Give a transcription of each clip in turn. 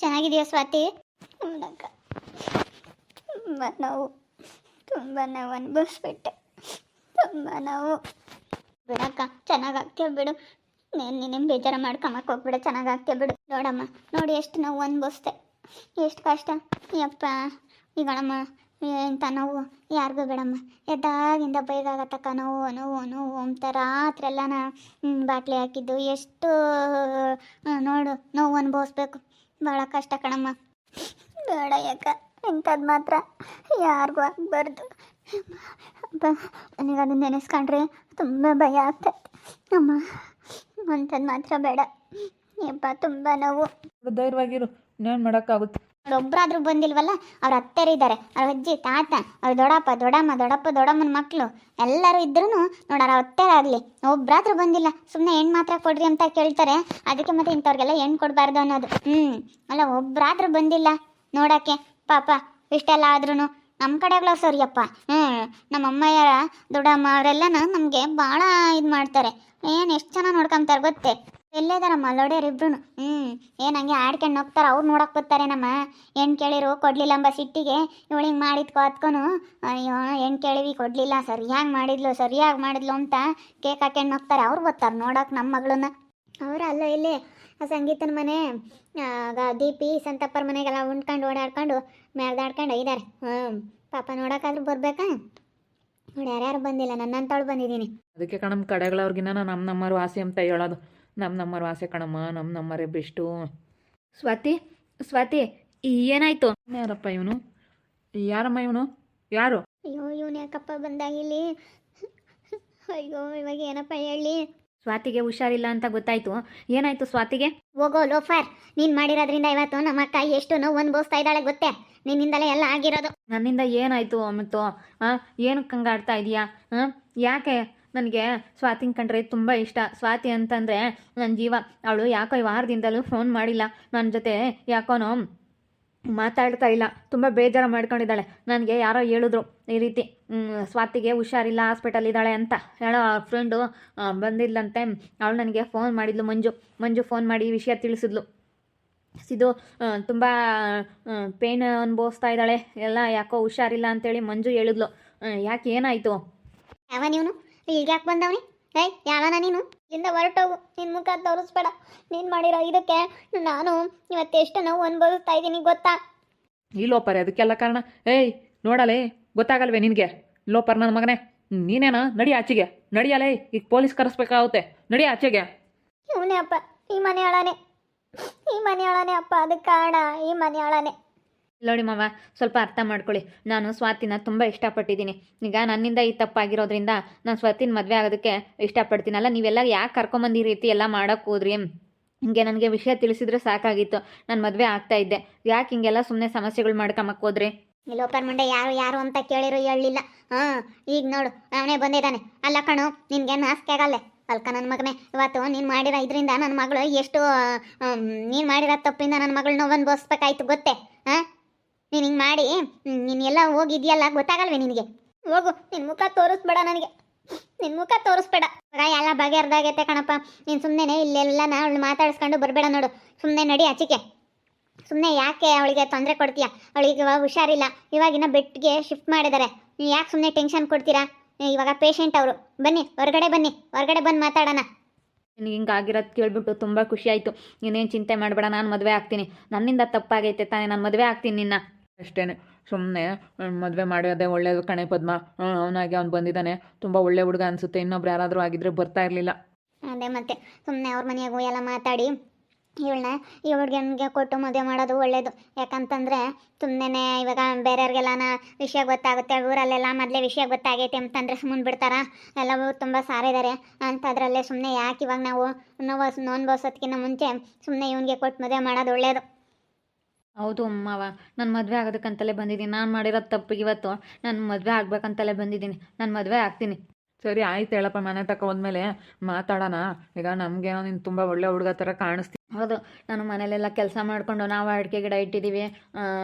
ಚೆನ್ನಾಗಿದೆಯಾ ಸ್ವಾತಿ? ಹ್ಞೂನಕ್ಕ. ತುಂಬ ನೋವು ಅನುಭವಿಸ್ಬಿಟ್ಟೆ. ತುಂಬ ನೋವು. ಬಿಡಕ್ಕ, ಚೆನ್ನಾಗಾಗ್ತೀಯ ಬಿಡು. ನೀನೇನು ಬೇಜಾರು ಮಾಡ್ಕೊಂಬಕ್ಕೆ ಹೋಗ್ಬಿಡ, ಚೆನ್ನಾಗಾಗ್ತೀಯ ಬಿಡು. ನೋಡಮ್ಮ, ನೋಡಿ ಎಷ್ಟು ನೋವು ಅನುಭವಿಸ್ದೆ, ಎಷ್ಟು ಕಷ್ಟ. ಯಪ್ಪ, ಈಗಳಮ್ಮ ಇಂಥ ನೋವು ಯಾರಿಗೂ ಬೇಡಮ್ಮ. ಎದ್ದಾಗಿಂದ ಬೈಗಾಗತ್ತಕ್ಕ ನೋವು ನೋವು ನೋವು ಅಂತಾರೆ. ರಾತ್ರಿ ಎಲ್ಲನ ಬಾಟ್ಲಿ ಹಾಕಿದ್ದು ಎಷ್ಟು ನೋಡು ನೋವು ಅನುಭವಿಸ್ಬೇಕು. ಭಾಳ ಕಷ್ಟ ಕಣಮ್ಮ. ಬೇಡ ಯಾಕ, ಇಂಥದ್ದು ಮಾತ್ರ ಯಾರಿಗೂ ಆಗಬಾರ್ದು. ನನಗೆ ಅದನ್ನ ನೆನೆಸ್ಕೊಂಡ್ರೆ ತುಂಬ ಭಯ ಆಗ್ತದೆ ಅಮ್ಮ. ಅಂಥದ್ದು ಮಾತ್ರ ಬೇಡ ಯಪ್ಪ, ತುಂಬ ನೋವು. ಧೈರ್ಯವಾಗಿರು, ಇನ್ನೇನು ಮಾಡೋಕ್ಕಾಗುತ್ತೆ. ಒಬ್ಬರಾದ್ರೂ ಬಂದಿಲ್ವಲ್ಲ, ಅವ್ರ ಅತ್ತೆರಿದ್ದಾರೆ, ಅವ್ರ ಅಜ್ಜಿ ತಾತ, ಅವ್ರ ದೊಡ್ಡಪ್ಪ ದೊಡ್ಡಮ್ಮ, ದೊಡ್ಡಮ್ಮನ ಮಕ್ಕಳು ಎಲ್ಲರೂ ಇದ್ರೂ ನೋಡ, ಅವ್ರ ಅತ್ತೆರಾಗಲಿ ಒಬ್ಬರಾದ್ರೂ ಬಂದಿಲ್ಲ. ಸುಮ್ಮನೆ ಹೆಣ್ಣು ಮಾತ್ರ ಕೊಡ್ರಿ ಅಂತ ಕೇಳ್ತಾರೆ. ಅದಕ್ಕೆ ಮತ್ತೆ ಇಂಥವ್ರಿಗೆಲ್ಲ ಹೆಣ್ಣು ಕೊಡಬಾರ್ದು ಅನ್ನೋದು. ಅಲ್ಲ, ಒಬ್ಬರಾದ್ರೂ ಬಂದಿಲ್ಲ ನೋಡೋಕ್ಕೆ. ಪಾಪ ಇಷ್ಟೆಲ್ಲ ಆದ್ರೂ ನಮ್ಮ ಕಡೆಗಳ ಸರಿಯಪ್ಪ. ನಮ್ಮ ಅಮ್ಮಯ್ಯರ ದೊಡ್ಡಮ್ಮ ಅವರೆಲ್ಲನ ನಮಗೆ ಭಾಳ ಇದು ಮಾಡ್ತಾರೆ. ಎಷ್ಟು ಚೆನ್ನಾಗಿ ನೋಡ್ಕೊಂತಾರೆ ಗೊತ್ತೇ. ಎಲ್ಲೇದಾರಮ್ಮ ಲೊಡೆಯರು ಇಬ್ರು. ಏನು ಹಂಗೆ ಆಡ್ಕೊಂಡು ಹೋಗ್ತಾರೆ. ಅವ್ರು ನೋಡಕ್ಕೆ ಬರ್ತಾರೆ. ನಮ್ಮ ಹೆಣ್ಣು ಕೇಳಿರು ಕೊಡಲಿಲ್ಲ ಎಂಬ ಸಿಟ್ಟಿಗೆ ಇವಳಿಗೆ ಮಾಡಿದ್ಕೋ ಅತ್ಕೊನು, ಅಯ್ಯೋ ಹೆಣ್ಣು ಕೇಳಿವಿ ಕೊಡಲಿಲ್ಲ, ಸರಿಯಾಗಿ ಮಾಡಿದ್ಲು ಅಂತ ಕೇಕ್ ಹಾಕೊಂಡು ಹೋಗ್ತಾರೆ. ಅವ್ರು ಬರ್ತಾರೆ ನೋಡೋಕೆ ನಮ್ಮ ಮಗಳನ್ನ. ಅವ್ರು ಅಲ್ಲ ಇಲ್ಲಿ ಆ ಸಂಗೀತನ ಮನೆ, ದೀಪಿ ಸಂತಪ್ಪರ ಮನೆಗೆಲ್ಲ ಉಂಡ್ಕೊಂಡು ಓಡಾಡ್ಕೊಂಡು ಮೇಲ್ದಾಡ್ಕೊಂಡು ಇದ್ದಾರೆ. ಪಾಪ ನೋಡೋಕ್ಕಾದ್ರೂ ಬರ್ಬೇಕಾ? ನೋಡಿ, ಯಾರ್ಯಾರು ಬಂದಿಲ್ಲ, ನನ್ನಂತವಳು ಬಂದಿದ್ದೀನಿ. ಅದಕ್ಕೆ ಕಣಮ್ಮ, ಕಡೆಗಳವ್ರಿಗಿನ್ನ ನಮ್ಮರು ಆಸೆ ಅಂತ ಹೇಳೋದು. ನಮ್ಮರು ಆಸೆ ಕಣಮ್ಮ, ನಮ್ಮರೇ ಬೆಸ್ಟು. ಸ್ವಾತಿ ಏನಾಯ್ತು? ಯಾರಪ್ಪ ಇವನು? ಯಾರಮ್ಮ ಇವನು? ಯಾರು? ಅಯ್ಯೋ, ಇವನು ಯಾಕಪ್ಪ ಬಂದಾಗಿಲ್ಲಿ? ಅಯ್ಯೋ, ಇವಾಗ ಏನಪ್ಪ ಹೇಳಿ? ಸ್ವಾತಿಗೆ ಹುಷಾರಿಲ್ಲ ಅಂತ ಗೊತ್ತಾಯ್ತು. ಏನಾಯ್ತು ಸ್ವಾತಿಗೆ? ಹೋಗೋ ಲೋಫರ್, ನೀನು ಮಾಡಿರೋದ್ರಿಂದ ಇವತ್ತು ನಮ್ಮ ಅಕ್ಕ ಎಷ್ಟು ನೋವು ಅನುಭವಿಸ್ತಾ ಇದ್ದಾಳೆ ಗೊತ್ತೇ? ನಿನ್ನಿಂದಲೇ ಎಲ್ಲ ಆಗಿರೋದು. ನನ್ನಿಂದ ಏನಾಯ್ತು ಅಮಿತು? ಏನಕ್ಕೆ ಹಂಗಾಡ್ತಾ ಇದೀಯಾ? ಯಾಕೆ? ನನಗೆ ಸ್ವಾತಿನ ಕಂಡ್ರೆ ತುಂಬ ಇಷ್ಟ. ಸ್ವಾತಿ ಅಂತಂದರೆ ನನ್ನ ಜೀವ. ಅವಳು ಯಾಕೋ ಈ ವಾರದಿಂದಲೂ ಫೋನ್ ಮಾಡಿಲ್ಲ ನನ್ನ ಜೊತೆ. ಯಾಕೋನೋ ಮಾತಾಡ್ತಾ ಇಲ್ಲ, ತುಂಬ ಬೇಜಾರು ಮಾಡ್ಕೊಂಡಿದ್ದಾಳೆ. ನನಗೆ ಯಾರೋ ಹೇಳಿದ್ರು ಈ ರೀತಿ ಸ್ವಾತಿಗೆ ಹುಷಾರಿಲ್ಲ, ಹಾಸ್ಪಿಟಲ್ ಅಂತ ಹೇಳೋ. ಫ್ರೆಂಡು ಬಂದಿದ್ಲಂತೆ. ಅವಳು ನನಗೆ ಫೋನ್ ಮಾಡಿದ್ಲು, ಮಂಜು ಫೋನ್ ಮಾಡಿ ವಿಷಯ ತಿಳಿಸಿದ್ಲು. ಸಿದು ತುಂಬ ಪೇನ್ ಅನುಭವಿಸ್ತಾ ಇದ್ದಾಳೆ, ಎಲ್ಲ ಯಾಕೋ ಹುಷಾರಿಲ್ಲ ಅಂತೇಳಿ ಮಂಜು ಹೇಳಿದ್ಲು. ಯಾಕೆ, ಏನಾಯಿತು? ಯಾವ ನೀನು ಇಲ್ಲಿಗೆ ಯಾಕೆ ಬಂದವನಿ? ಯಾವನ ನೀನು? ಇಲ್ಲಿಂದ ಹೊರಟೋಗು. ನಿನ್ನ ಮುಖ ತೋರಿಸ್ಬೇಡ. ನೀನು ಮಾಡಿರೋ ಇದಕ್ಕೆ ನಾನು ಇವತ್ತೆಷ್ಟು ನೋವು ಅನುಭವಿಸ್ತಾ ಇದ್ದೀನಿ ಗೊತ್ತಾ? ಈ ಲೋಪರೇ ಅದಕ್ಕೆಲ್ಲ ಕಾರಣ. ನೋಡಲೇ, ಗೊತ್ತಾಗಲ್ವೇ ನಿನಗೆ? ಲೋಪರ್ ನನ್ನ ಮಗನೇ, ನೀನೇನಾ? ನಡಿ ಆಚೆಗೆ, ನಡಿಯಲೇ. ಈಗ ಪೊಲೀಸ್ ಕರೆಸ್ಬೇಕಾಗುತ್ತೆ, ನಡಿ ಆಚೆಗೆ. ಇವನೇ ಅಪ್ಪ, ಈ ಮನೆ ಆಳನೆ ಅಪ್ಪ. ಅದಕ್ಕೆ ಕಾರಣ ಈ ಮನೆ ಆಳನೆ. ನೋಡಿ ಮಾವ, ಸ್ವಲ್ಪ ಅರ್ಥ ಮಾಡ್ಕೊಳ್ಳಿ. ನಾನು ಸ್ವಾತಿನ ತುಂಬ ಇಷ್ಟಪಟ್ಟಿದ್ದೀನಿ. ಈಗ ನನ್ನಿಂದ ಈ ತಪ್ಪಾಗಿರೋದ್ರಿಂದ ನಾನು ಸ್ವಾತಿನ ಮದುವೆ ಆಗೋದಕ್ಕೆ ಇಷ್ಟಪಡ್ತೀನಲ್ಲ. ನೀವೆಲ್ಲ ಯಾಕೆ ಕರ್ಕೊಂಬಂದು ಈ ರೀತಿ ಎಲ್ಲ ಮಾಡೋಕ್ಕೆ ಹೋದ್ರಿ? ಹಿಂಗೆ ನನಗೆ ವಿಷಯ ತಿಳಿಸಿದ್ರೆ ಸಾಕಾಗಿತ್ತು, ನಾನು ಮದುವೆ ಆಗ್ತಾ ಇದ್ದೆ. ಯಾಕೆ ಹಿಂಗೆಲ್ಲ ಸುಮ್ಮನೆ ಸಮಸ್ಯೆಗಳು ಮಾಡ್ಕೊಂಬಕ್ಕೆ ಹೋದ್ರಿ? ಲೋಪರ್ ಮುಂಡೆ ಯಾರು ಅಂತ ಕೇಳಿರೋ ಹೇಳಲಿಲ್ಲ. ಈಗ ನೋಡು, ಅವನೇ ಬಂದಿದ್ದಾನೆ. ಅಲ್ಲ ಕಣು, ನಿನ್ಗೇನು ನಾಚಿಕೆ ಆಗಲ್ಲ ಅಲ್ಕ ನನ್ನ ಮಗನೇ? ಇವತ್ತು ನೀನು ಮಾಡಿರೋ ಇದರಿಂದ ನನ್ನ ಮಗಳು ಎಷ್ಟು ನೀನು ಮಾಡಿರೋ ತಪ್ಪಿಂದ ನನ್ನ ಮಗಳು ನೋವು ಅನುಭವಿಸ್ಬೇಕಾಯ್ತು ಗೊತ್ತೇ? ನೀನು ಹಿಂಗೆ ಮಾಡಿ ನೀನೆಲ್ಲ ಹೋಗಿದ್ಯಲ್ಲ, ಗೊತ್ತಾಗಲ್ವೇ ನಿನಗೆ? ಹೋಗು, ನಿನ್ನ ಮುಖ ತೋರಿಸ್ಬೇಡ ನನಗೆ, ನಿನ್ನ ಮುಖ ತೋರಿಸ್ಬೇಡ. ಎಲ್ಲ ಬಗೆಹರ್ದಾಗೈತೆ ಕಣಪ್ಪ. ನೀನು ಸುಮ್ಮನೆ ಇಲ್ಲೆಲ್ಲ ಅವಳು ಮಾತಾಡಿಸ್ಕೊಂಡು ಬರಬೇಡ ನೋಡು. ಸುಮ್ಮನೆ ನಡಿ ಆಚೆಗೆ. ಸುಮ್ಮನೆ ಯಾಕೆ ಅವಳಿಗೆ ತೊಂದರೆ ಕೊಡ್ತೀಯಾ? ಅವಳಿಗೆ ಇವಾಗ ಹುಷಾರಿಲ್ಲ, ಇವಾಗಿನ ಬೆಡ್ಗೆ ಶಿಫ್ಟ್ ಮಾಡಿದ್ದಾರೆ. ನೀವು ಯಾಕೆ ಸುಮ್ಮನೆ ಟೆನ್ಷನ್ ಕೊಡ್ತೀರಾ? ಇವಾಗ ಪೇಷಂಟ್ ಅವರು. ಬನ್ನಿ ಹೊರಗಡೆ ಬಂದು ಮಾತಾಡೋಣ. ನಿನಗೆ ಹಿಂಗೆ ಆಗಿರೋದು ಕೇಳ್ಬಿಟ್ಟು ತುಂಬ ಖುಷಿ ಆಯಿತು. ನೀನೇನು ಚಿಂತೆ ಮಾಡಬೇಡ, ನಾನು ಮದುವೆ ಆಗ್ತೀನಿ. ನನ್ನಿಂದ ತಪ್ಪಾಗೈತೆ ತಾನೇ, ನಾನು ಮದುವೆ ಆಗ್ತೀನಿ ನಿನ್ನ. ಅಷ್ಟೇ, ಸುಮ್ಮನೆ ಮದುವೆ ಮಾಡೋದೇ ಒಳ್ಳೇದು ಕಣೆ ಪದ್ಮ. ಅವನಾಗಿ ಅವ್ನು ಬಂದಿದ್ದಾನೆ, ತುಂಬ ಒಳ್ಳೆ ಹುಡುಗ ಅನಿಸುತ್ತೆ. ಇನ್ನೊಬ್ರು ಯಾರಾದರೂ ಆಗಿದ್ರೆ ಬರ್ತಾ ಇರಲಿಲ್ಲ. ಅದೇ ಮತ್ತೆ ಸುಮ್ಮನೆ ಅವ್ರ ಮನೆಯಾಗೂ ಎಲ್ಲ ಮಾತಾಡಿ ಇವಳನ್ನ ಈ ಹುಡುಗನಿಗೆ ಕೊಟ್ಟು ಮದುವೆ ಮಾಡೋದು ಒಳ್ಳೇದು. ಯಾಕಂತಂದರೆ ಸುಮ್ಮನೆ ಇವಾಗ ಬೇರೆಯವ್ರಿಗೆಲ್ಲ ವಿಷಯ ಗೊತ್ತಾಗುತ್ತೆ. ಊರಲ್ಲೆಲ್ಲ ಮೊದಲೇ ವಿಷಯ ಗೊತ್ತಾಗೈತೆ ಅಂತಂದರೆ ಸುಮ್ಮನೆ ಬಿಡ್ತಾರಾ? ಎಲ್ಲ ಊರು ತುಂಬ ಸಾರಿದ್ದಾರೆ ಅಂಥದ್ರಲ್ಲೇ ಸುಮ್ಮನೆ ಯಾಕೆ ಇವಾಗ ನಾವು ನೋನ್ಬೋಸೋದಕ್ಕಿಂತ ಮುಂಚೆ ಸುಮ್ಮನೆ ಇವನಿಗೆ ಕೊಟ್ಟು ಮದುವೆ ಮಾಡೋದು ಒಳ್ಳೇದು. ಹೌದು ಮಾವ, ನಾನು ಮದುವೆ ಆಗೋದಕ್ಕಂತಲೇ ಬಂದಿದ್ದೀನಿ. ನಾನು ಮಾಡಿರೋ ತಪ್ಪಿಗೆ ಇವತ್ತು ನಾನು ಮದುವೆ ಆಗ್ಬೇಕಂತಲೇ ಬಂದಿದ್ದೀನಿ. ನಾನು ಮದುವೆ ಆಗ್ತೀನಿ. ಸರಿ ಆಯ್ತು ಹೇಳಪ್ಪ, ಮನೆ ತಕ ಹೋದ್ಮೇಲೆ ಮಾತಾಡೋಣ. ಈಗ ನಮಗೇನೋ ನೀನು ತುಂಬ ಒಳ್ಳೆ ಹುಡುಗ ಥರ ಕಾಣಿಸ್ತೀನಿ. ಹೌದು, ನಾನು ಮನೇಲೆಲ್ಲ ಕೆಲಸ ಮಾಡಿಕೊಂಡು ನಾವು ಅಡಿಕೆ ಗಿಡ ಇಟ್ಟಿದ್ದೀವಿ.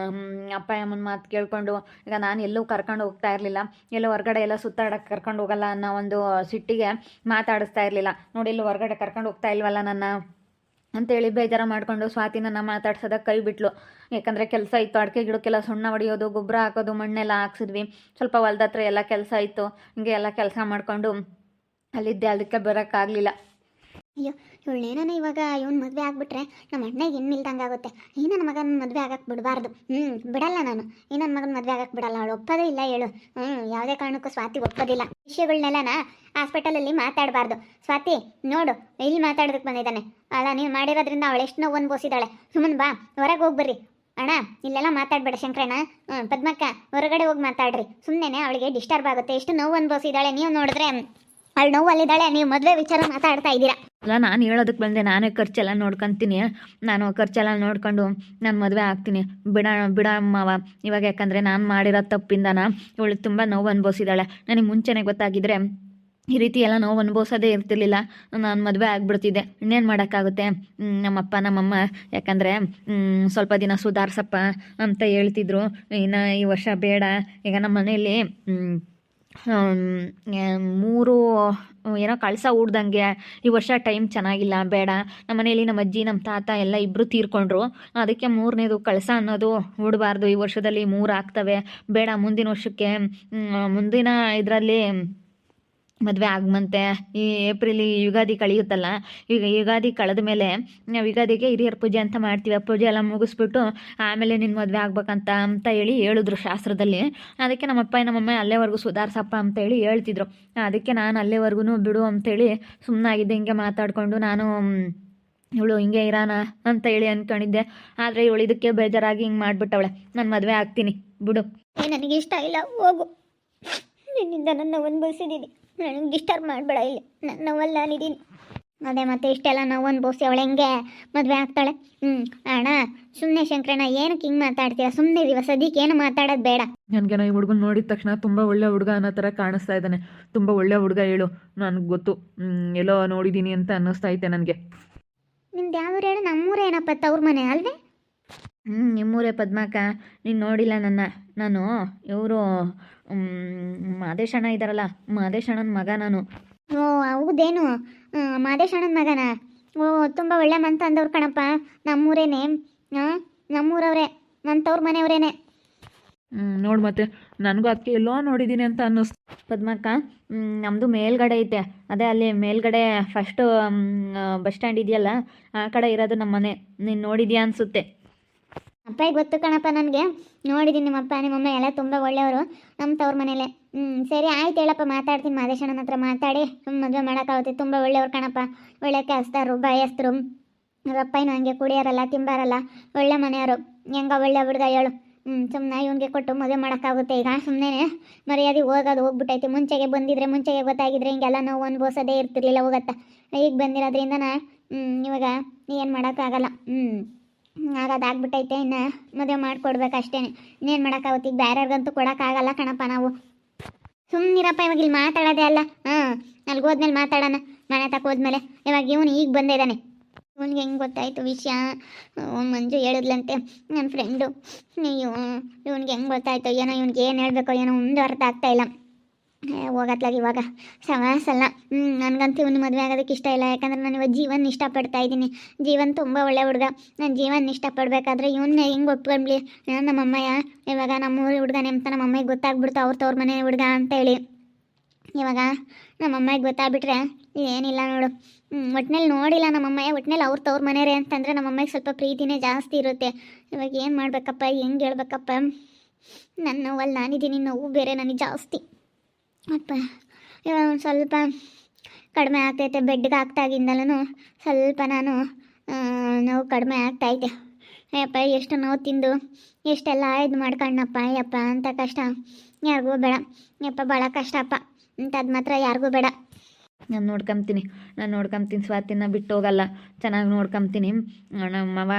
ಅಪ್ಪ ಅಮ್ಮನ ಮಾತು ಕೇಳಿಕೊಂಡು ಈಗ ನಾನು ಎಲ್ಲೂ ಕರ್ಕೊಂಡು ಹೋಗ್ತಾ ಇರಲಿಲ್ಲ. ಎಲ್ಲೋ ಹೊರಗಡೆ ಎಲ್ಲ ಸುತ್ತಾಡಕ್ಕೆ ಕರ್ಕೊಂಡು ಹೋಗಲ್ಲ ಅನ್ನೋ ಒಂದು ಸಿಟ್ಟಿಗೆ ಮಾತಾಡಿಸ್ತಾ ಇರಲಿಲ್ಲ. ನೋಡಿ, ಎಲ್ಲೂ ಹೊರಗಡೆ ಕರ್ಕೊಂಡು ಹೋಗ್ತಾ ಇಲ್ವಲ್ಲ ನನ್ನ. ಅಂತೇಳಿ ಬೇಜಾರ ಮಾಡಿಕೊಂಡು ಸ್ವಾತಿನ ಮಾತಾಡ್ಸೋದಕ್ಕೆ ಕೈ ಬಿಟ್ಲು. ಯಾಕಂದರೆ ಕೆಲಸ ಇತ್ತು, ಅಡಿಕೆ ಗಿಡಕ್ಕೆಲ್ಲ ಸುಣ್ಣ ಹೊಡೆಯೋದು, ಗೊಬ್ಬರ ಹಾಕೋದು, ಮಣ್ಣೆಲ್ಲ ಹಾಕ್ಸಿದ್ವಿ. ಸ್ವಲ್ಪ ಹೊಲ್ದ ಹತ್ರ ಎಲ್ಲ ಕೆಲಸ ಇತ್ತು. ಹಿಂಗೆ ಎಲ್ಲ ಕೆಲಸ ಮಾಡಿಕೊಂಡು ಅಲ್ಲಿದ್ದೆ, ಅದಕ್ಕೆ ಬರೋಕ್ಕಾಗಲಿಲ್ಲ. ಅಯ್ಯೋ ಇವಳೇನ ಇವಾಗ ಇವ್ನು ಮದುವೆ ಆಗ್ಬಿಟ್ರೆ ನಮ್ಮ ಅಣ್ಣಗೆ ಇನ್ಮಿಲ್ದಂಗೆ ಆಗುತ್ತೆ. ಈ ನನ್ನ ಮಗನ ಮದುವೆ ಆಗಕ್ಕೆ ಬಿಡಬಾರ್ದು. ಬಿಡಲ್ಲ ನಾನು. ಈ ನನ್ನ ಮಗನ ಮದುವೆ ಆಗಕ್ಕೆ ಬಿಡಲ್ಲ. ಅವಳು ಒಪ್ಪೋದೇ ಇಲ್ಲ ಹೇಳು. ಯಾವುದೇ ಕಾರಣಕ್ಕೂ ಸ್ವಾತಿ ಒಪ್ಪೋದಿಲ್ಲ. ವಿಷಯಗಳನ್ನೆಲ್ಲನ ಹಾಸ್ಪಿಟಲಲ್ಲಿ ಮಾತಾಡಬಾರ್ದು. ಸ್ವಾತಿ ನೋಡು, ಇಲ್ಲಿ ಮಾತಾಡೋದಕ್ಕೆ ಬಂದಿದ್ದಾನೆ ಅಲ್ಲ, ನೀನು ಮಾಡಿರೋದ್ರಿಂದ ಅವಳು ಎಷ್ಟು ನೋವು ಅನ್ಬೋಸಿದ್ದಾಳೆ. ಸುಮ್ಮನೆ ಬಾ, ಹೊರಗೆ ಹೋಗ್ಬರ್ರಿ. ಅಣ್ಣ ಇಲ್ಲೆಲ್ಲ ಮಾತಾಡಬೇಡ ಶಂಕರಣ್ಣ. ಪದ್ಮಕ್ಕ ಹೊರಗಡೆ ಹೋಗಿ ಮಾತಾಡ್ರಿ. ಸುಮ್ಮನೆ ಅವಳಿಗೆ ಡಿಸ್ಟರ್ಬ್ ಆಗುತ್ತೆ. ಎಷ್ಟು ನೋವು ಅನ್ಬೋಸಿದ್ದಾಳೆ. ನೀವು ನೋಡಿದ್ರೆ ಅವಳು ನೋವಲ್ಲಿದ್ದಾಳೆ. ನೀವು ಮದುವೆ ವಿಚಾರ ಮಾತಾಡ್ತಾ ಇದ್ದೀರಾ. ಅಲ್ಲ, ನಾನು ಹೇಳೋದಕ್ಕೆ ಬಂದೆ. ನಾನೇ ಖರ್ಚೆಲ್ಲ ನೋಡ್ಕೊತೀನಿ. ನಾನು ಖರ್ಚೆಲ್ಲ ನೋಡ್ಕೊಂಡು ನಾನು ಮದುವೆ ಆಗ್ತೀನಿ. ಬಿಡ ಅಮ್ಮವ ಇವಾಗ. ಯಾಕಂದರೆ ನಾನು ಮಾಡಿರೋ ತಪ್ಪಿಂದನ ಇವಳು ತುಂಬ ನೋವು ಅನುಭವಿಸಿದ್ದಾಳೆ. ನನಗೆ ಮುಂಚೆನೇ ಗೊತ್ತಾಗಿದ್ದರೆ ಈ ರೀತಿ ಎಲ್ಲ ನೋವು ಅನುಭವಿಸೋದೇ ಇರ್ತಿರ್ಲಿಲ್ಲ. ನಾನು ಮದುವೆ ಆಗಿಬಿಡ್ತಿದ್ದೆ. ಇನ್ನೇನು ಮಾಡೋಕ್ಕಾಗುತ್ತೆ. ನಮ್ಮಪ್ಪ ನಮ್ಮಮ್ಮ ಯಾಕಂದರೆ ಸ್ವಲ್ಪ ದಿನ ಸುಧಾರಿಸಪ್ಪ ಅಂತ ಹೇಳ್ತಿದ್ರು. ಇನ್ನು ಈ ವರ್ಷ ಬೇಡ. ಈಗ ನಮ್ಮ ಮನೆಯಲ್ಲಿ 3 ಏನೋ ಕಳಸ ಹೂಡ್ದಂಗೆ ಈ ವರ್ಷ ಟೈಮ್ ಚೆನ್ನಾಗಿಲ್ಲ, ಬೇಡ. ನಮ್ಮ ಮನೇಲಿ ನಮ್ಮ ಅಜ್ಜಿ ನಮ್ಮ ತಾತ ಎಲ್ಲ ಇಬ್ಬರು ತೀರ್ಕೊಂಡ್ರು. ಅದಕ್ಕೆ 3ನೇದು ಕಳಸ ಅನ್ನೋದು ಹೂಡಬಾರ್ದು. ಈ ವರ್ಷದಲ್ಲಿ 3 ಆಗ್ತವೆ, ಬೇಡ. ಮುಂದಿನ ವರ್ಷಕ್ಕೆ ಮುಂದಿನ ಇದರಲ್ಲಿ ಮದುವೆ ಆಗಮಂತೆ. ಈ ಏಪ್ರಿಲ್ ಯುಗಾದಿ ಕಳೆಯುತ್ತಲ್ಲ, ಈಗ ಯುಗಾದಿ ಕಳೆದ ಮೇಲೆ ನಾವು ಯುಗಾದಿಗೆ ಹಿರಿಯರ ಪೂಜೆ ಅಂತ ಮಾಡ್ತೀವಿ. ಆ ಪೂಜೆ ಎಲ್ಲ ಮುಗಿಸ್ಬಿಟ್ಟು ಆಮೇಲೆ ನಿನ್ನ ಮದುವೆ ಆಗ್ಬೇಕಂತ ಹೇಳಿ ಹೇಳಿದ್ರು ಶಾಸ್ತ್ರದಲ್ಲಿ. ಅದಕ್ಕೆ ನಮ್ಮಪ್ಪ ನಮ್ಮಮ್ಮ ಅಲ್ಲೇವರೆಗೂ ಸುಧಾರಿಸಪ್ಪ ಅಂತೇಳಿ ಹೇಳ್ತಿದ್ರು. ಅದಕ್ಕೆ ನಾನು ಅಲ್ಲೇವರೆಗೂ ಬಿಡು ಅಂತೇಳಿ ಸುಮ್ಮನಾಗಿದ್ದೆ. ಹಿಂಗೆ ಮಾತಾಡಿಕೊಂಡು ನಾನು ಇವಳು ಹಿಂಗೆ ಇರೋಣ ಅಂತ ಹೇಳಿ ಅಂದ್ಕೊಂಡಿದ್ದೆ. ಆದರೆ ಇವಳು ಇದಕ್ಕೆ ಬೇಜಾರಾಗಿ ಹಿಂಗೆ ಮಾಡಿಬಿಟ್ಟವಳೆ. ನಾನು ಮದುವೆ ಆಗ್ತೀನಿ ಬಿಡು. ನನಗೆ ಇಷ್ಟ ಇಲ್ಲ, ಹೋಗು. ನಿನ್ನಿಂದ ನನ್ನ ಅನುಭವಿಸಿದ್ದೀನಿ. ನನಗೆ ಡಿಸ್ಟರ್ಬ್ ಮಾಡಬೇಡ. ಇಲ್ಲಿ ನನ್ನ ನೋವಲ್ಲಿ ನಾನಿದ್ದೀನಿ. ಅದೇ ಮತ್ತೆ ಇಷ್ಟೆಲ್ಲ ನೋವು ಅನುಭವಿಸಿ ಅವಳು ಹೆಂಗೆ ಮದುವೆ ಆಗ್ತಾಳೆ? ಅಣ್ಣ ಸುಮ್ಮನೆ ಶಂಕರಣ್ಣ, ಏನಕ್ಕೆ ಹಿಂಗೆ ಮಾತಾಡ್ತೀರಾ? ಸುಮ್ಮನೆ ಇರುವ ಸದ್ಯಕ್ಕೆ ಏನು ಮಾತಾಡೋದು ಬೇಡ. ನನಗೆ ಈ ಹುಡುಗನ ನೋಡಿದ ತಕ್ಷಣ ತುಂಬ ಒಳ್ಳೆ ಹುಡುಗ ಅನ್ನೋ ಥರ ಕಾಣಿಸ್ತಾ ಇದ್ದಾನೆ. ತುಂಬ ಒಳ್ಳೆ ಹುಡುಗ ಹೇಳು. ನನಗೆ ಗೊತ್ತು, ಎಲ್ಲೋ ನೋಡಿದ್ದೀನಿ ಅಂತ ಅನ್ನಿಸ್ತಾ ಐತೆ ನನಗೆ. ನಿಮ್ದು ಯಾವ ಊರು ಹೇಳು? ನಮ್ಮೂರೇ ಏನಪ್ಪ, ತವ್ರ ಮನೆ ಅಲ್ವೇ? ನಿಮ್ಮೂರೇ ಪದ್ಮಾಕ. ನೀನು ನೋಡಿಲ್ಲ ನಾನು ಇವರು ಮಾದೇಶಣ್ಣ ಇದ್ದಾರಲ್ಲ, ಮಾದೇಶಣ್ಣನ ಮಗ ನಾನು. ಓ ಹೌದೇನು? ಮಾದೇಶಣ್ಣನ ಮಗನ? ಓ ತುಂಬ ಒಳ್ಳೆ ಮಂತ ಅಂದವ್ರು ಕಣಪ್ಪ. ನಮ್ಮೂರೇನೆ. ನಮ್ಮೂರವ್ರೆ, ನನ್ನ ತವ್ರ ಮನೆಯವರೇನೆ. ನೋಡಿ ಮತ್ತೆ ನನಗೂ ಅದಕ್ಕೆ ಎಲ್ಲೋ ನೋಡಿದ್ದೀನಿ ಅಂತ ಅನ್ನಿಸ್ತು. ಪದ್ಮಕ್ಕ, ನಮ್ಮದು ಮೇಲ್ಗಡೆ ಐತೆ. ಅದೇ ಅಲ್ಲಿ ಮೇಲ್ಗಡೆ ಫಸ್ಟು ಬಸ್ ಸ್ಟ್ಯಾಂಡ್ ಇದೆಯಲ್ಲ, ಆ ಕಡೆ ಇರೋದು ನಮ್ಮ ಮನೆ. ನೀನು ನೋಡಿದ್ಯಾ ಅನಿಸುತ್ತೆ. ಅಪ್ಪಾಯಿಗೆ ಗೊತ್ತು ಕಣಪ್ಪ, ನನಗೆ ನೋಡಿದ್ದೀನಿ. ನಿಮ್ಮಪ್ಪ ನಿಮ್ಮಮ್ಮ ಎಲ್ಲ ತುಂಬ ಒಳ್ಳೆಯವರು ನಮ್ಮ ತವ್ರ ಮನೇಲೆ. ಸರಿ ಆಯ್ತು ಹೇಳಪ್ಪ, ಮಾತಾಡ್ತೀನಿ. ಮಾದೇಶಣ್ಣನ ಹತ್ರ ಮಾತಾಡಿ ಮದುವೆ ಮಾಡೋಕ್ಕಾಗುತ್ತೆ. ತುಂಬ ಒಳ್ಳೆಯವ್ರು ಕಣಪ್ಪ, ಒಳ್ಳೆ ಕೆಲಸದಾರರು, ಬಯಸ್ತರು. ಅಪ್ಪಯ್ಯನು ಹಂಗೆ ಕುಡಿಯೋರಲ್ಲ, ತಿಂಬಾರಲ್ಲ, ಒಳ್ಳೆ ಮನೆಯವರು. ಹೆಂಗ ಒಳ್ಳೆ ಹುಡುಗ ಹೇಳು. ಸುಮ್ಮನೆ ಇವನಿಗೆ ಕೊಟ್ಟು ಮದುವೆ ಮಾಡೋಕ್ಕಾಗುತ್ತೆ. ಈಗ ಸುಮ್ಮನೆ ಮರ್ಯಾದೆ ಹೋಗ್ಬಿಟ್ಟೈತೆ. ಮುಂಚೆಗೆ ಬಂದಿದ್ರೆ, ಮುಂಚೆಗೆ ಗೊತ್ತಾಗಿದ್ರೆ ಹಿಂಗೆಲ್ಲ ನೋವು ಅನುಭವಿಸೋದೇ ಇರ್ತಿರ್ಲಿಲ್ಲ. ಹೋಗತ್ತಾ ಈಗ ಬಂದಿರೋದ್ರಿಂದ ಇವಾಗ ಏನು ಮಾಡೋಕ್ಕಾಗಲ್ಲ. ಆಗೋದಾಗ್ಬಿಟ್ಟೈತೆ. ಇನ್ನು ಮದುವೆ ಮಾಡಿಕೊಡ್ಬೇಕು ಅಷ್ಟೇ. ಇನ್ನೇನು ಮಾಡೋಕ್ಕಾಗುತ್ತೆ? ಈಗ ಬೇರೆಯವ್ರಿಗಂತೂ ಕೊಡೋಕ್ಕಾಗಲ್ಲ ಕಣಪ್ಪ ನಾವು. ಸುಮ್ಮನಿರಪ್ಪ, ಇವಾಗ ಇಲ್ಲಿ ಮಾತಾಡೋದೇ ಅಲ್ಲ. ಅಲ್ಲಿಗೆ ಹೋದ್ಮೇಲೆ ಮಾತಾಡೋಣ. ಮನೆ ತಕ್ಕ ಹೋದ್ಮೇಲೆ. ಇವಾಗ ಇವನು ಈಗ ಬಂದಿದ್ದಾನೆ. ಇವನಿಗೆ ಹೆಂಗೆ ಗೊತ್ತಾಯಿತು ವಿಷಯ? ಮಂಜು ಹೇಳಿದ್ಲಂತೆ ನನ್ನ ಫ್ರೆಂಡು. ಇವನಿಗೆ ಹೆಂಗೆ ಗೊತ್ತಾಯ್ತು ಏನೋ? ಇವನಿಗೆ ಏನು ಹೇಳಬೇಕೋ ಏನೋ ಒಂದು ಅರ್ಥ ಆಗ್ತಾಯಿಲ್ಲ. ಹೋಗತ್ಲಾಗ ಇವಾಗ ಸವಾಸಲ್ಲ. ನನಗಂತೂ ಇವನು ಮದುವೆ ಆಗೋದಕ್ಕೆ ಇಷ್ಟ ಇಲ್ಲ. ಯಾಕಂದರೆ ನಾನು ಇವಾಗ ಜೀವನ ಇಷ್ಟಪಡ್ತಾ ಇದ್ದೀನಿ. ಜೀವನ ತುಂಬ ಒಳ್ಳೆ ಹುಡುಗ. ನಾನು ಜೀವನ ಇಷ್ಟಪಡಬೇಕಾದ್ರೆ ಇವನ್ನ ಹೆಂಗೆ ಒಪ್ಕೊಂಡ್ಲಿ? ನಮ್ಮಮ್ಮಯ್ಯ ಇವಾಗ ನಮ್ಮೂರು ಹುಡುಗನೇ ಅಂತ ನಮ್ಮಮ್ಮಗೆ ಗೊತ್ತಾಗ್ಬಿಡ್ತು, ಅವ್ರ ತವ್ರ ಮನೆ ಹುಡುಗ ಅಂತೇಳಿ. ಇವಾಗ ನಮ್ಮಮ್ಮಗೆ ಗೊತ್ತಾಗ್ಬಿಟ್ರೆ ಏನಿಲ್ಲ ನೋಡು. ಒಟ್ಟಿನಲ್ಲಿ ನೋಡಿಲ್ಲ ನಮ್ಮಮ್ಮಯ್ಯ. ಒಟ್ಟಿನಲ್ಲಿ ಅವ್ರ ತವ್ರ ಮನೆಯರೇ ಅಂತಂದರೆ ನಮ್ಮಮ್ಮಗೆ ಸ್ವಲ್ಪ ಪ್ರೀತಿನೇ ಜಾಸ್ತಿ ಇರುತ್ತೆ. ಇವಾಗ ಏನು ಮಾಡಬೇಕಪ್ಪ? ಹೆಂಗೆ ಹೇಳ್ಬೇಕಪ್ಪ? ನನ್ನ ನೋವಲ್ಲಿ ನಾನಿದ್ದೀನಿ, ನೋವು ಬೇರೆ ನನಗೆ ಜಾಸ್ತಿ. ಅಪ್ಪ ಇವಾಗ ಒಂದು ಸ್ವಲ್ಪ ಕಡಿಮೆ ಆಗ್ತೈತೆ. ಬೆಡ್ಗೆ ಹಾಕ್ದಾಗಿಂದಲೂ ಸ್ವಲ್ಪ ನಾನು ನೋವು ಕಡಿಮೆ ಆಗ್ತಾಯಿದೆ. ಅಯ್ಯಪ್ಪ ಎಷ್ಟು ನೋವು ತಿಂದು ಎಷ್ಟೆಲ್ಲ ಇದು ಮಾಡ್ಕೊಂಡಪ್ಪ. ಅಯ್ಯಪ್ಪ ಅಂಥ ಕಷ್ಟ ಯಾರಿಗೂ ಬೇಡ. ಯಪ್ಪ ಭಾಳ ಕಷ್ಟಪ್ಪ ಅಂಥದ್ದು ಮಾತ್ರ ಯಾರಿಗೂ ಬೇಡ. ನಾನು ನೋಡ್ಕೊಂತೀನಿ. ಸ್ವಾತಿನ ಬಿಟ್ಟು ಹೋಗಲ್ಲ. ಚೆನ್ನಾಗಿ ನೋಡ್ಕೊಂತೀನಿ. ನಮ್ಮವ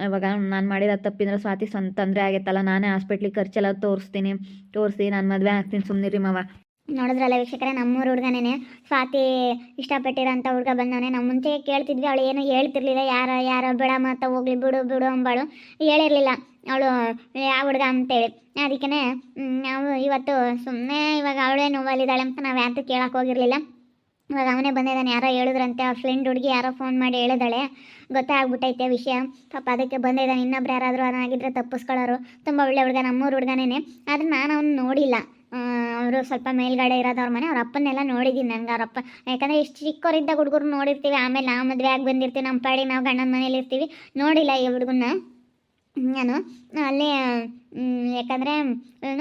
ಇವಾಗ ನಾನು ಮಾಡಿರೋ ತಪ್ಪಿದ್ರೆ ಸ್ವಾತಿ ತೊಂದರೆ ಆಗೈತಲ್ಲ, ನಾನೇ ಹಾಸ್ಪಿಟ್ಲಿಗೆ ಖರ್ಚೆಲ್ಲ ತೋರಿಸಿ ನಾನು ಮದುವೆ ಆಗ್ತೀನಿ. ಸುಮ್ಮನಿರಿ ಮಾವ. ನೋಡಿದ್ರಲ್ಲ ವೀಕ್ಷಕರೇ, ನಮ್ಮೂರು ಹುಡುಗನೇ ಸ್ವಾತಿ ಇಷ್ಟಪಟ್ಟಿರೋಂಥ ಹುಡುಗ ಬಂದವನೇ. ನಾವು ಮುಂಚೆ ಕೇಳ್ತಿದ್ವಿ, ಅವಳು ಏನು ಹೇಳ್ತಿರ್ಲಿಲ್ಲ. ಯಾರ ಬೇಡ ಮಾತ ಹೋಗ್ಲಿ ಬಿಡು ಅಂಬಾಳು ಹೇಳಿರಲಿಲ್ಲ ಅವಳು ಯಾವ ಹುಡುಗ ಅಂತೇಳಿ. ಅದಕ್ಕೇ ನಾವು ಇವತ್ತು ಸುಮ್ಮನೆ ಇವಾಗ ಅವಳೇ ನೋವಲ್ಲಿದ್ದಾಳೆ ಅಂತ ನಾವು ಯಾರು ಕೇಳಕ್ಕೆ ಹೋಗಿರಲಿಲ್ಲ. ಇವಾಗ ಅವನೇ ಬಂದಿದ್ದಾನೆ, ಯಾರೋ ಹೇಳಿದ್ರಂತೆ ಅವ್ರ ಫ್ರೆಂಡ್ ಹುಡುಗಿ ಯಾರೋ ಫೋನ್ ಮಾಡಿ ಹೇಳಿದಾಳೆ, ಗೊತ್ತಾಗ್ಬಿಟ್ಟೈತೆ ವಿಷಯ. ಪಾಪ ಅದಕ್ಕೆ ಬಂದಿದ್ದಾನೆ. ಇನ್ನೊಬ್ರು ಯಾರಾದರೂ ಆಗಿದ್ರೆ ತಪ್ಪಿಸ್ಕೊಳ್ಳೋರು. ತುಂಬ ಒಳ್ಳೆ ಹುಡುಗ, ನಮ್ಮೂರು ಹುಡುಗನೇ. ಆದರೆ ನಾನು ಅವ್ನು ನೋಡಿಲ್ಲ. ಅವರು ಸ್ವಲ್ಪ ಮೇಲ್ಗಡೆ ಇರೋದು ಅವ್ರ ಮನೆ. ಅವ್ರ ಅಪ್ಪನ್ನೆಲ್ಲ ನೋಡಿದ್ದೀನಿ. ನನಗೆ ಅವ್ರ ಅಪ್ಪ, ಯಾಕಂದರೆ ಇಷ್ಟು ಚಿಕ್ಕವರಿದ್ದಾಗ ಹುಡುಗರು ನೋಡಿರ್ತೀವಿ, ಆಮೇಲೆ ನಾವು ಮದುವೆ ಆಗಿ ಬಂದಿರ್ತೀವಿ, ನಮ್ಮ ಪಾಡಿ ನಾವು ಗಂಡನ ಮನೇಲಿ ಇರ್ತೀವಿ, ನೋಡಿಲ್ಲ ಈ ಹುಡುಗನ್ನ ನಾನು ಅಲ್ಲಿ. ಯಾಕಂದರೆ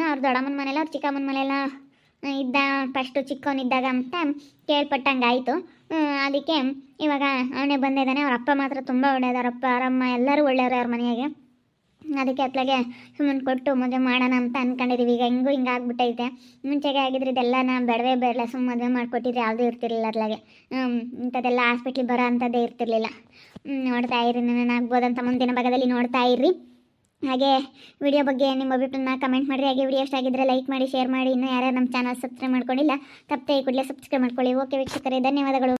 ಅವ್ರ ದೊಡ್ಡಮ್ಮನ ಮನೆಯಲ್ಲ ಅವ್ರ ಚಿಕ್ಕಮ್ಮನ ಮನೆಯಲ್ಲ ಇದ್ದ ಫಸ್ಟು ಚಿಕ್ಕವನಿದ್ದಾಗ ಅಂತ ಕೇಳ್ಪಟ್ಟಂಗೆ ಆಯಿತು. ಅದಕ್ಕೆ ಇವಾಗ ಅವನೇ ಬಂದಿದ್ದಾನೆ. ಅವ್ರ ಅಪ್ಪ ಮಾತ್ರ ತುಂಬ ಒಳ್ಳೆಯದು, ಅವರಪ್ಪ ಅವರಮ್ಮ ಎಲ್ಲರೂ ಒಳ್ಳೆಯವ್ರೆ ಅವ್ರ ಮನೆಯಾಗೆ. ಅದಕ್ಕೆ ಅತ್ಲಾಗೆ ಸುಮ್ಮನೆ ಕೊಟ್ಟು ಮದುವೆ ಮಾಡೋಣ ಅಂತ ಅಂದ್ಕೊಂಡಿದ್ದೀವಿ. ಈಗ ಹಿಂಗೆ ಆಗ್ಬಿಟ್ಟೈತೆ. ಮುಂಚೆಗೆ ಆಗಿದ್ರೆ ಇದೆಲ್ಲ ನಾನು ಬೇಡವೇ ಬೇಡಲ್ಲ, ಸುಮ್ಮನೆ ಮದುವೆ ಮಾಡಿಕೊಟ್ಟಿದ್ರೆ ಯಾವುದೂ ಇರ್ತಿರ್ಲಿಲ್ಲ. ಅದ್ಲಾಗೆ ಇಂಥದ್ದೆಲ್ಲ ಹಾಸ್ಪಿಟ್ಲಿಗೆ ಬರೋ ಅಂಥದ್ದೇ ಇರ್ತಿರ್ಲಿಲ್ಲ. ನೋಡ್ತಾ ಇರಿ, ನಾನು ಆಗ್ಬೋದಂತ ಮುಂದಿನ ಭಾಗದಲ್ಲಿ ನೋಡ್ತಾ ಇರ್ರಿ. ಹಾಗೆ ವಿಡಿಯೋ ಬಗ್ಗೆ ನಿಮ್ಮ ಅಭಿಪ್ರಾಯನ ಕಮೆಂಟ್ ಮಾಡಿರಿ. ಹಾಗೆ ವಿಡಿಯೋ ಇಷ್ಟ ಆಗಿದ್ದರೆ ಲೈಕ್ ಮಾಡಿ, ಶೇರ್ ಮಾಡಿ. ಇನ್ನೂ ಯಾರ್ಯಾರು ನಮ್ಮ ಚಾನಲ್ ಸಬ್ಸ್ಕ್ರೈಬ್ ಮಾಡ್ಕೊಂಡಿಲ್ಲ ತಪ್ಪದೆ ಕೂಡಲೇ ಸಬ್ಸ್ಕ್ರೈಬ್ ಮಾಡ್ಕೊಳ್ಳಿ. ಓಕೆ ವೀಕ್ಷಕರೇ, ಧನ್ಯವಾದಗಳು.